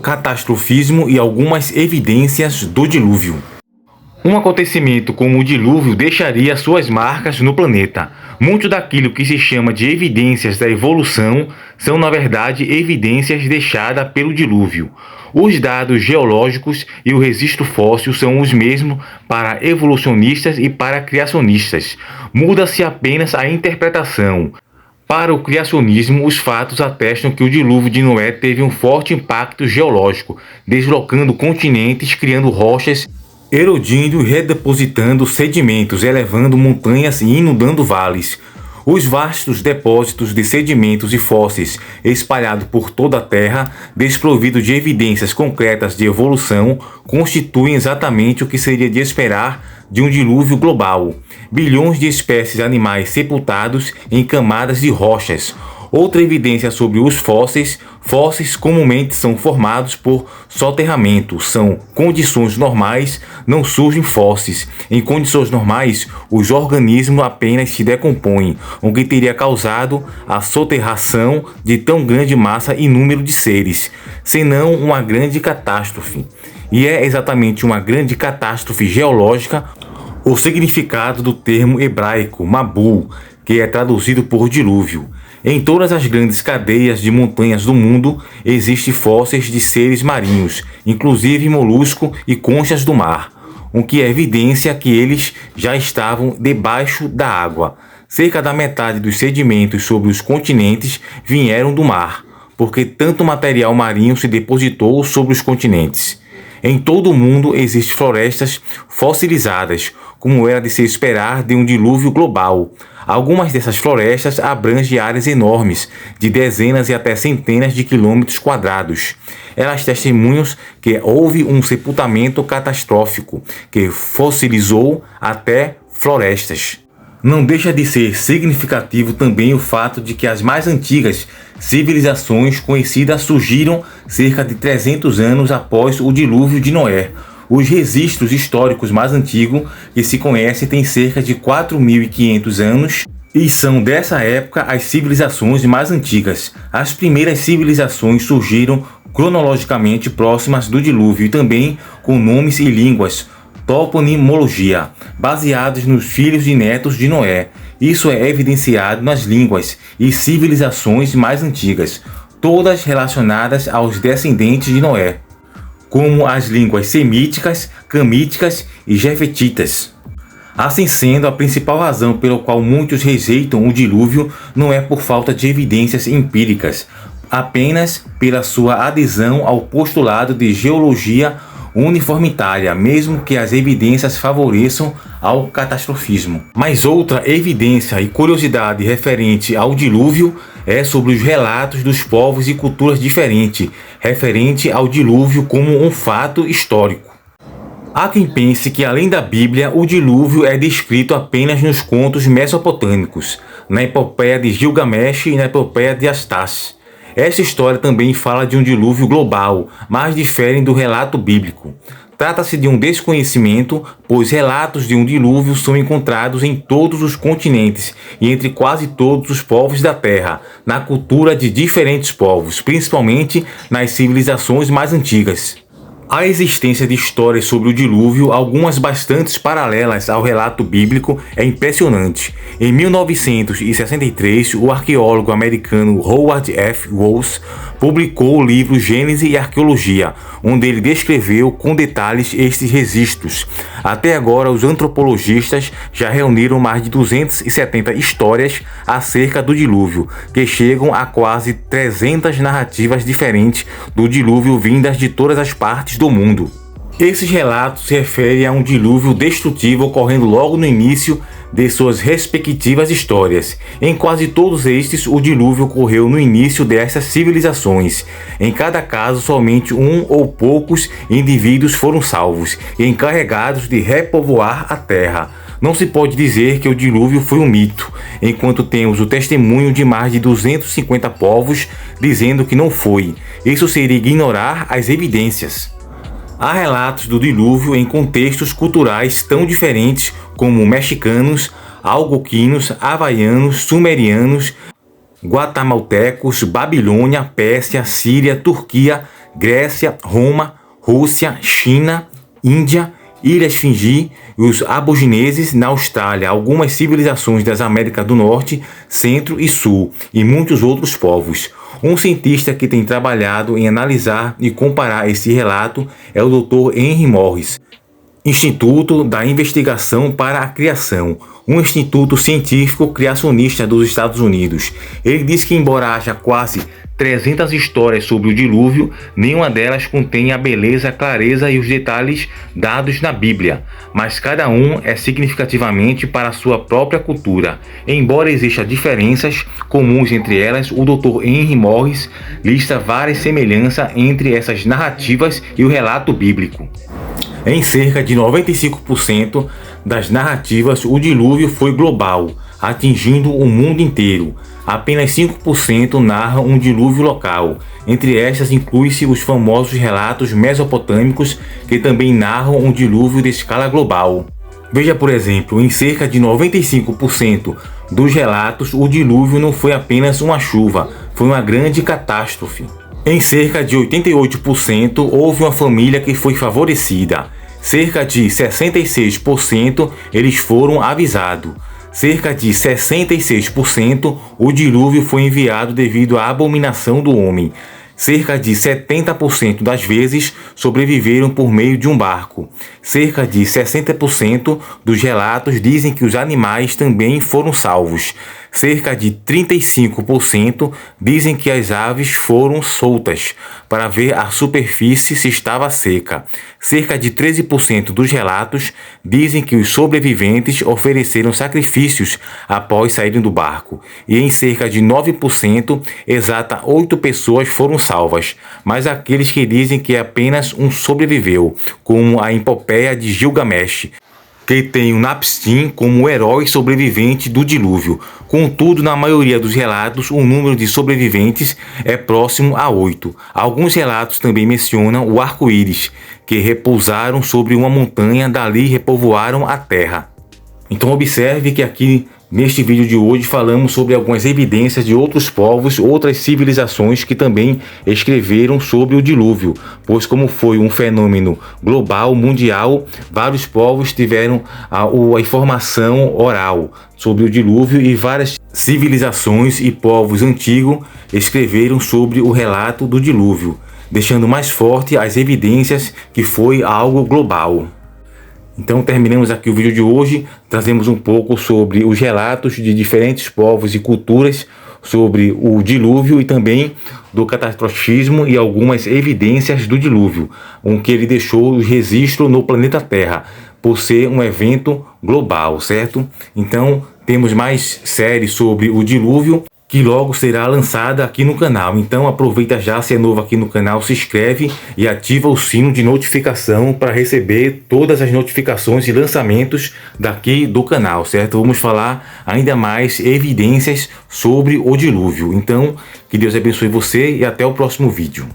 catastrofismo e algumas evidências do dilúvio. Um acontecimento como o dilúvio deixaria suas marcas no planeta. Muito daquilo que se chama de evidências da evolução são, na verdade, evidências deixadas pelo dilúvio. Os dados geológicos e o registro fóssil são os mesmos para evolucionistas e para criacionistas. Muda-se apenas a interpretação. Para o criacionismo, os fatos atestam que o dilúvio de Noé teve um forte impacto geológico, deslocando continentes, criando rochas, erodindo e redepositando sedimentos, elevando montanhas e inundando vales. Os vastos depósitos de sedimentos e fósseis espalhados por toda a Terra, desprovidos de evidências concretas de evolução, constituem exatamente o que seria de esperar de um dilúvio global. Bilhões de espécies animais sepultados em camadas de rochas. Outra evidência sobre os fósseis comumente são formados por soterramento, são condições normais, não surgem fósseis. Em condições normais, os organismos apenas se decompõem, o que teria causado a soterração de tão grande massa e número de seres, senão uma grande catástrofe. E é exatamente uma grande catástrofe geológica o significado do termo hebraico Mabul, que é traduzido por dilúvio. Em todas as grandes cadeias de montanhas do mundo existem fósseis de seres marinhos, inclusive molusco e conchas do mar, o que é evidência que eles já estavam debaixo da água. Cerca da metade dos sedimentos sobre os continentes vieram do mar, porque tanto material marinho se depositou sobre os continentes. Em todo o mundo existem florestas fossilizadas, como era de se esperar de um dilúvio global. Algumas dessas florestas abrangem áreas enormes, de dezenas e até centenas de quilômetros quadrados. Elas testemunham que houve um sepultamento catastrófico, que fossilizou até florestas. Não deixa de ser significativo também o fato de que as mais antigas civilizações conhecidas surgiram cerca de 300 anos após o dilúvio de Noé. Os registros históricos mais antigos que se conhecem têm cerca de 4.500 anos e são dessa época as civilizações mais antigas. As primeiras civilizações surgiram cronologicamente próximas do dilúvio e também com nomes e línguas, toponimologia, baseados nos filhos e netos de Noé. Isso é evidenciado nas línguas e civilizações mais antigas, todas relacionadas aos descendentes de Noé, como as línguas semíticas, camíticas e jefetitas. Assim sendo, a principal razão pela qual muitos rejeitam o dilúvio não é por falta de evidências empíricas, apenas pela sua adesão ao postulado de geologia uniformitária, mesmo que as evidências favoreçam ao catastrofismo. Mas outra evidência e curiosidade referente ao dilúvio é sobre os relatos dos povos e culturas diferentes, referente ao dilúvio como um fato histórico. Há quem pense que, além da Bíblia, o dilúvio é descrito apenas nos contos mesopotâmicos, na epopeia de Gilgamesh e na epopeia de Astaz. Essa história também fala de um dilúvio global, mas difere do relato bíblico. Trata-se de um desconhecimento, pois relatos de um dilúvio são encontrados em todos os continentes e entre quase todos os povos da Terra, na cultura de diferentes povos, principalmente nas civilizações mais antigas. A existência de histórias sobre o dilúvio, algumas bastante paralelas ao relato bíblico, é impressionante. Em 1963, o arqueólogo americano Howard F. Wolff publicou o livro Gênese e Arqueologia, onde ele descreveu com detalhes estes registros. Até agora, os antropologistas já reuniram mais de 270 histórias acerca do dilúvio, que chegam a quase 300 narrativas diferentes do dilúvio vindas de todas as partes do mundo. Esses relatos se referem a um dilúvio destrutivo ocorrendo logo no início de suas respectivas histórias. Em quase todos estes, o dilúvio ocorreu no início dessas civilizações. Em cada caso, somente um ou poucos indivíduos foram salvos e encarregados de repovoar a terra. Não se pode dizer que o dilúvio foi um mito, enquanto temos o testemunho de mais de 250 povos dizendo que não foi. Isso seria ignorar as evidências. Há relatos do dilúvio em contextos culturais tão diferentes como mexicanos, algonquinos, havaianos, sumerianos, guatemaltecos, Babilônia, Pérsia, Síria, Turquia, Grécia, Roma, Rússia, China, Índia, Ilhas Fiji e os abogeneses na Austrália, algumas civilizações das Américas do Norte, Centro e Sul e muitos outros povos. Um cientista que tem trabalhado em analisar e comparar esse relato é o Dr. Henry Morris, Instituto da Investigação para a Criação, um instituto científico criacionista dos Estados Unidos. Ele diz que, embora haja quase 300 histórias sobre o dilúvio, nenhuma delas contém a beleza, a clareza e os detalhes dados na Bíblia, mas cada um é significativamente para a sua própria cultura. Embora existam diferenças comuns entre elas, o Dr. Henry Morris lista várias semelhanças entre essas narrativas e o relato bíblico. Em cerca de 95% das narrativas, o dilúvio foi global, atingindo o mundo inteiro. Apenas 5% narram um dilúvio local. Entre estas, inclui-se os famosos relatos mesopotâmicos, que também narram um dilúvio de escala global. Veja, por exemplo, em cerca de 95% dos relatos, o dilúvio não foi apenas uma chuva, foi uma grande catástrofe. Em cerca de 88%, houve uma família que foi favorecida. Cerca de 66% eles foram avisados. Cerca de 66% o dilúvio foi enviado devido à abominação do homem. Cerca de 70% das vezes sobreviveram por meio de um barco. Cerca de 60% dos relatos dizem que os animais também foram salvos. Cerca de 35% dizem que as aves foram soltas para ver a superfície se estava seca. Cerca de 13% dos relatos dizem que os sobreviventes ofereceram sacrifícios após saírem do barco. E em cerca de 9%, exata 8 pessoas foram salvas, mas aqueles que dizem que apenas um sobreviveu, como a epopeia de Gilgamesh, que tem o Napstim como o herói sobrevivente do dilúvio. Contudo, na maioria dos relatos, o número de sobreviventes é próximo a 8. Alguns relatos também mencionam o arco-íris, que repousaram sobre uma montanha, dali repovoaram a terra. Então observe que aqui neste vídeo de hoje falamos sobre algumas evidências de outros povos, outras civilizações que também escreveram sobre o dilúvio, pois como foi um fenômeno global, mundial, vários povos tiveram a informação oral sobre o dilúvio e várias civilizações e povos antigos escreveram sobre o relato do dilúvio, deixando mais forte as evidências que foi algo global. Então terminamos aqui o vídeo de hoje, trazemos um pouco sobre os relatos de diferentes povos e culturas sobre o dilúvio e também do catastrofismo e algumas evidências do dilúvio, que ele deixou o registro no planeta Terra, por ser um evento global, certo? Então temos mais séries sobre o dilúvio, que logo será lançada aqui no canal. Então aproveita já, se é novo aqui no canal, se inscreve e ativa o sino de notificação para receber todas as notificações e lançamentos daqui do canal, certo? Vamos falar ainda mais evidências sobre o dilúvio. Então, que Deus abençoe você e até o próximo vídeo.